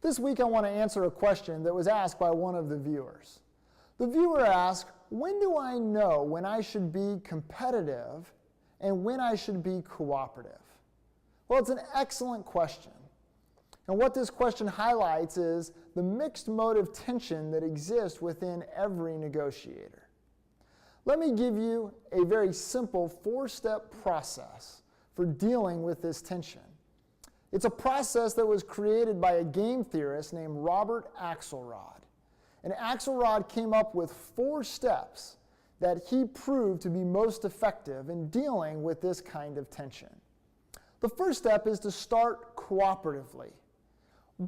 This week I want to answer a question that was asked by one of the viewers. The viewer asked, when do I know when I should be competitive and when I should be cooperative? Well, it's an excellent question. And what this question highlights is the mixed motive tension that exists within every negotiator. Let me give you a very simple four-step process for dealing with this tension. It's a process that was created by a game theorist named Robert Axelrod. And Axelrod came up with 4 steps that he proved to be most effective in dealing with this kind of tension. The first step is to start cooperatively.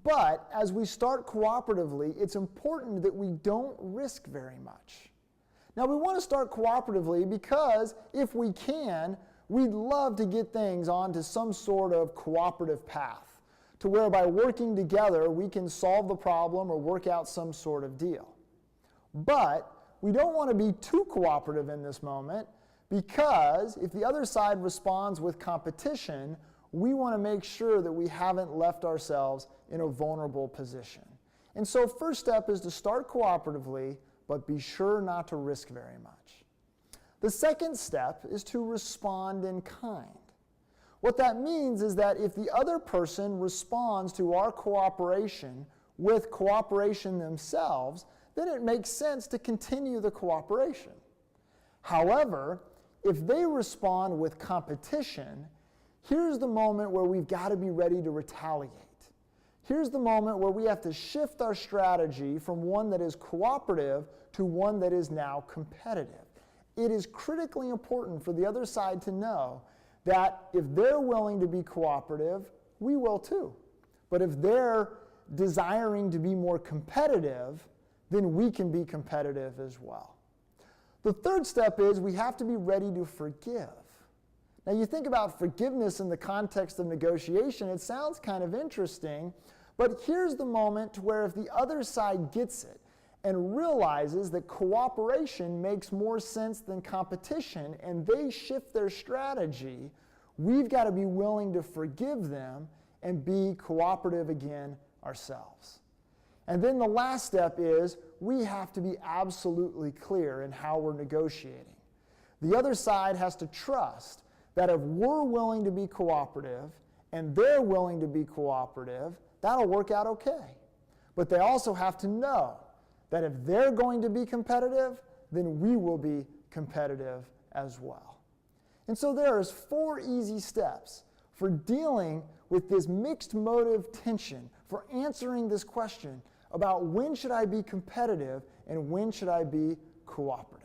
But as we start cooperatively, it's important that we don't risk very much. Now, we want to start cooperatively because if we can, we'd love to get things onto some sort of cooperative path to where by working together we can solve the problem or work out some sort of deal. But we don't want to be too cooperative in this moment because if the other side responds with competition, we want to make sure that we haven't left ourselves in a vulnerable position. And so first step is to start cooperatively, but be sure not to risk very much. The second step is to respond in kind. What that means is that if the other person responds to our cooperation with cooperation themselves, then it makes sense to continue the cooperation. However, if they respond with competition, here's the moment where we've got to be ready to retaliate. Here's the moment where we have to shift our strategy from one that is cooperative to one that is now competitive. It is critically important for the other side to know that if they're willing to be cooperative, we will too. But if they're desiring to be more competitive, then we can be competitive as well. The third step is we have to be ready to forgive. Now, you think about forgiveness in the context of negotiation, it sounds kind of interesting, but here's the moment where if the other side gets it and realizes that cooperation makes more sense than competition and they shift their strategy, we've got to be willing to forgive them and be cooperative again ourselves. And then the last step is we have to be absolutely clear in how we're negotiating. The other side has to trust that if we're willing to be cooperative and they're willing to be cooperative, that'll work out okay. But they also have to know that if they're going to be competitive, then we will be competitive as well. And so there's 4 easy steps for dealing with this mixed motive tension, for answering this question about when should I be competitive and when should I be cooperative.